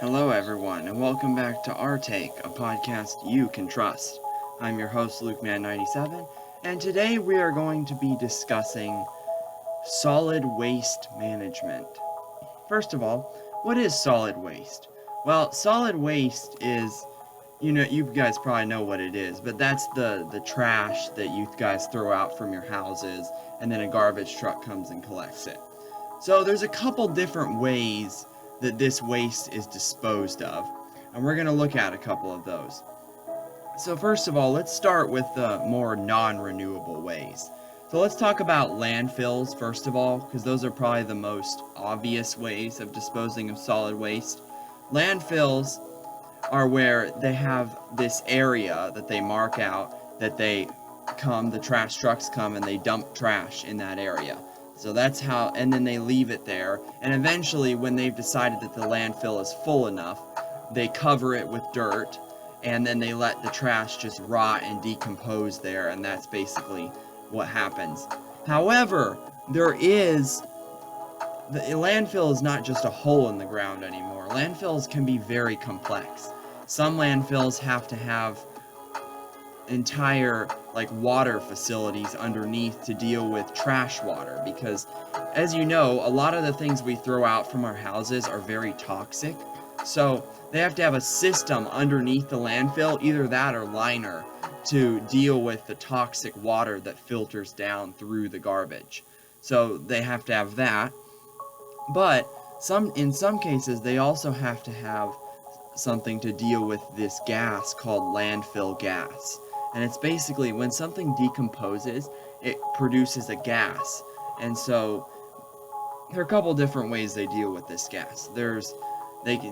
Hello, everyone, and welcome back to Our Take, a podcast you can trust. I'm your host, LukeMan97, and today we are going to be discussing solid waste management. First of all, what is solid waste? Well, solid waste is, you guys probably know what it is, but that's the trash that you guys throw out from your houses, and then a garbage truck comes and collects it. So there's a couple different ways that this waste is disposed of, and we're going to look at a couple of those. So first of all, let's start with the more non-renewable ways. So let's talk about landfills first of all, because those are probably the most obvious ways of disposing of solid waste. Landfills are where they have this area that they mark out that the trash trucks come and they dump trash in that area. So that's how, and then they leave it there, and eventually when they've decided that the landfill is full enough, they cover it with dirt, and then they let the trash just rot and decompose there, and that's basically what happens. However, the landfill is not just a hole in the ground anymore. Landfills can be very complex. Some landfills have to have entire water facilities underneath to deal with trash water, because as you know, a lot of the things we throw out from our houses are very toxic, so they have to have a system underneath the landfill, either that or liner, to deal with the toxic water that filters down through the garbage. So they have to have that, but in some cases they also have to have something to deal with this gas called landfill gas. And it's basically when something decomposes, it produces a gas. And so there are a couple different ways they deal with this gas.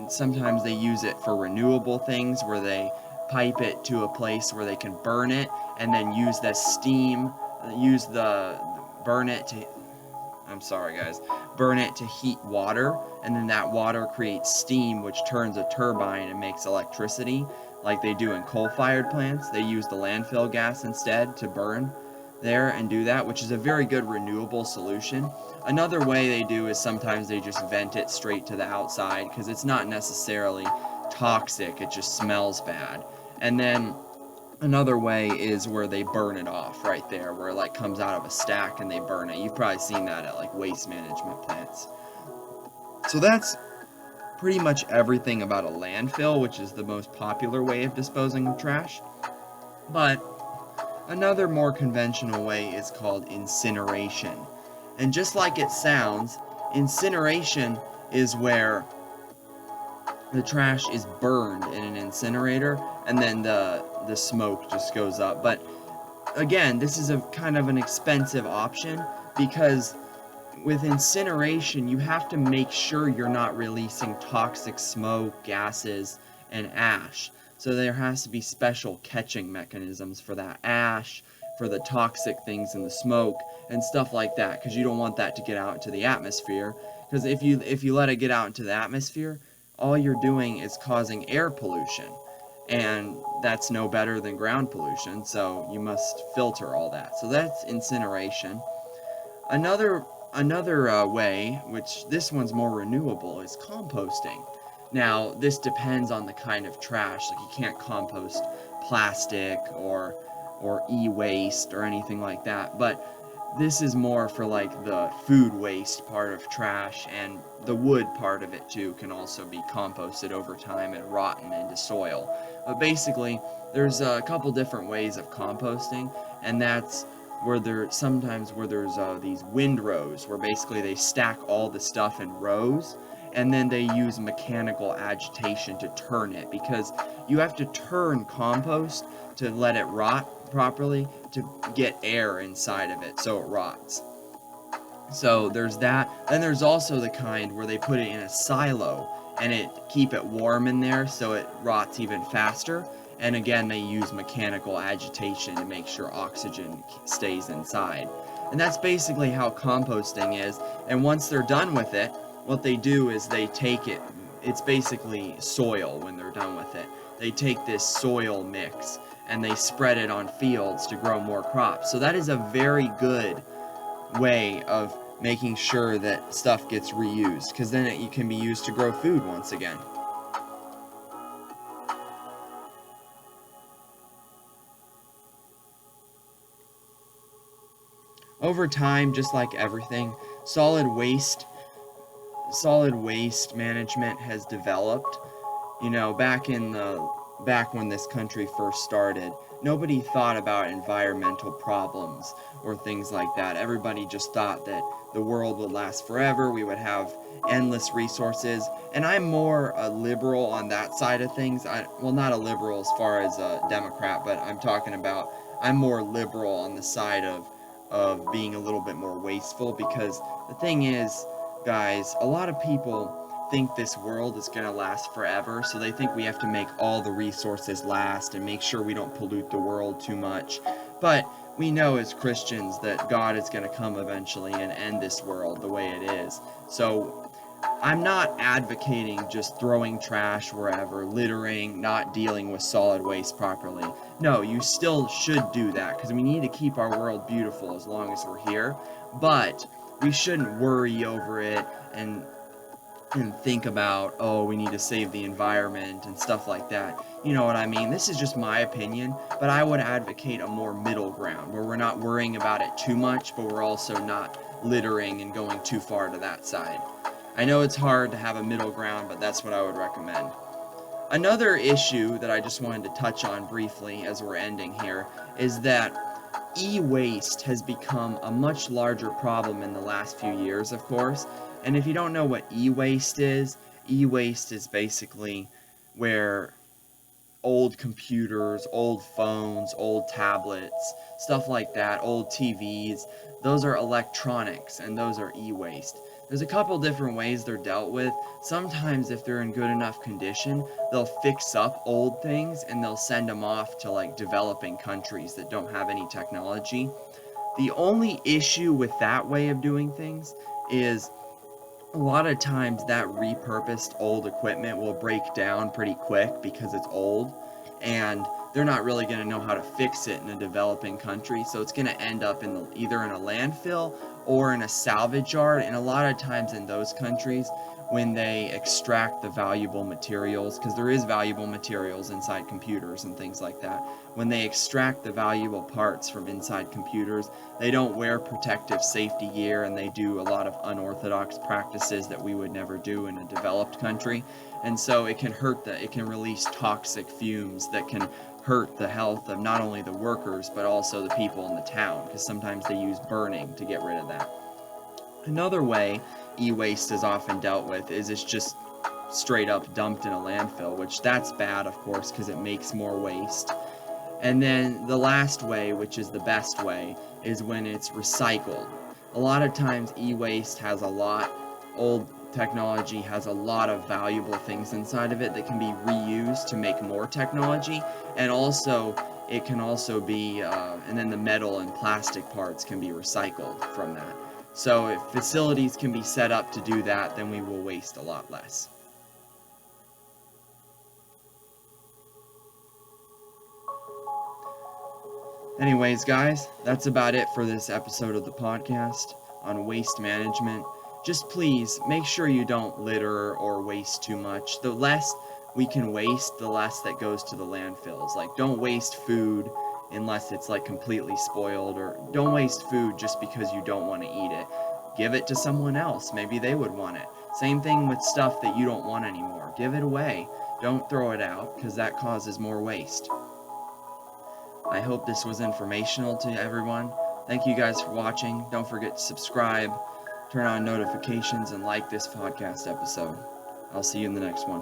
Sometimes they use it for renewable things, where they pipe it to a place where they can burn it and then use the steam, burn it to heat water, and then that water creates steam, which turns a turbine and makes electricity, like they do in coal-fired plants. They use the landfill gas instead to burn there and do that, which is a very good renewable solution. Another way they do is sometimes they just vent it straight to the outside, because it's not necessarily toxic, it just smells bad. And then another way is where they burn it off right there, where it comes out of a stack and they burn it. You've probably seen that at waste management plants. So that's pretty much everything about a landfill, which is the most popular way of disposing of trash. But another more conventional way is called incineration. And just like it sounds, incineration is where the trash is burned in an incinerator, and then the smoke just goes up. But again, this is a kind of an expensive option, because with incineration, you have to make sure you're not releasing toxic smoke, gases, and ash. So there has to be special catching mechanisms for that ash, for the toxic things in the smoke, and stuff like that, because you don't want that to get out into the atmosphere. Because if you let it get out into the atmosphere, all you're doing is causing air pollution, and that's no better than ground pollution, so you must filter all that. So that's incineration. Another way, which this one's more renewable, is composting. Now, this depends on the kind of trash. You can't compost plastic or e-waste or anything like that, but this is more for the food waste part of trash, and the wood part of it too can also be composted over time and rotten into soil. But basically, there's a couple different ways of composting, and that's where there's these windrows, where basically they stack all the stuff in rows, and then they use mechanical agitation to turn it, because you have to turn compost to let it rot properly, to get air inside of it so it rots. So there's that. Then there's also the kind where they put it in a silo and keep it warm in there so it rots even faster. And again, they use mechanical agitation to make sure oxygen stays inside. And that's basically how composting is. And once they're done with it, what they do is they take it, it's basically soil when they're done with it. They take this soil mix and they spread it on fields to grow more crops. So that is a very good way of making sure that stuff gets reused, because then it can be used to grow food once again. Over time, just like everything, solid waste management has developed. Back when this country first started, nobody thought about environmental problems or things like that. Everybody just thought that the world would last forever, we would have endless resources. And I'm more a liberal on that side of things. Well, not a liberal as far as a Democrat, but I'm more liberal on the side of being a little bit more wasteful, because the thing is, guys, a lot of people think this world is going to last forever, so they think we have to make all the resources last and make sure we don't pollute the world too much. But we know as Christians that God is going to come eventually and end this world the way it is. So I'm not advocating just throwing trash wherever, littering, not dealing with solid waste properly. No, you still should do that, because we need to keep our world beautiful as long as we're here. But we shouldn't worry over it and think about, oh, we need to save the environment and stuff like that. You know what I mean? This is just my opinion, but I would advocate a more middle ground where we're not worrying about it too much, but we're also not littering and going too far to that side. I know it's hard to have a middle ground, but that's what I would recommend. Another issue that I just wanted to touch on briefly as we're ending here is that e-waste has become a much larger problem in the last few years, of course. And if you don't know what e-waste is basically where old computers, old phones, old tablets, stuff like that, old TVs, those are electronics, and those are e-waste. There's a couple different ways they're dealt with. Sometimes if they're in good enough condition, they'll fix up old things and they'll send them off to like developing countries that don't have any technology. The only issue with that way of doing things is a lot of times that repurposed old equipment will break down pretty quick because it's old, and they're not really going to know how to fix it in a developing country, so it's going to end up either in a landfill or in a salvage yard. And a lot of times in those countries, when they extract the valuable materials, because there is valuable materials inside computers and things like that, when they extract the valuable parts from inside computers, they don't wear protective safety gear, and they do a lot of unorthodox practices that we would never do in a developed country. And so it can release toxic fumes that can hurt the health of not only the workers but also the people in the town, because sometimes they use burning to get rid of that. Another way e-waste is often dealt with is it's just straight up dumped in a landfill, which that's bad, of course, because it makes more waste. And then the last way, which is the best way, is when it's recycled. A lot of times old technology has a lot of valuable things inside of it that can be reused to make more technology, and also it can also be, and then the metal and plastic parts can be recycled from that. So if facilities can be set up to do that, then we will waste a lot less. Anyways, guys, that's about it for this episode of the podcast on waste management. Just please make sure you don't litter or waste too much. The less we can waste, the less that goes to the landfills. Like, don't waste food unless it's like completely spoiled, or don't waste food just because you don't want to eat it. Give it to someone else. Maybe they would want it. Same thing with stuff that you don't want anymore. Give it away. Don't throw it out, because that causes more waste. I hope this was informational to everyone. Thank you guys for watching. Don't forget to subscribe, turn on notifications, and like this podcast episode. I'll see you in the next one.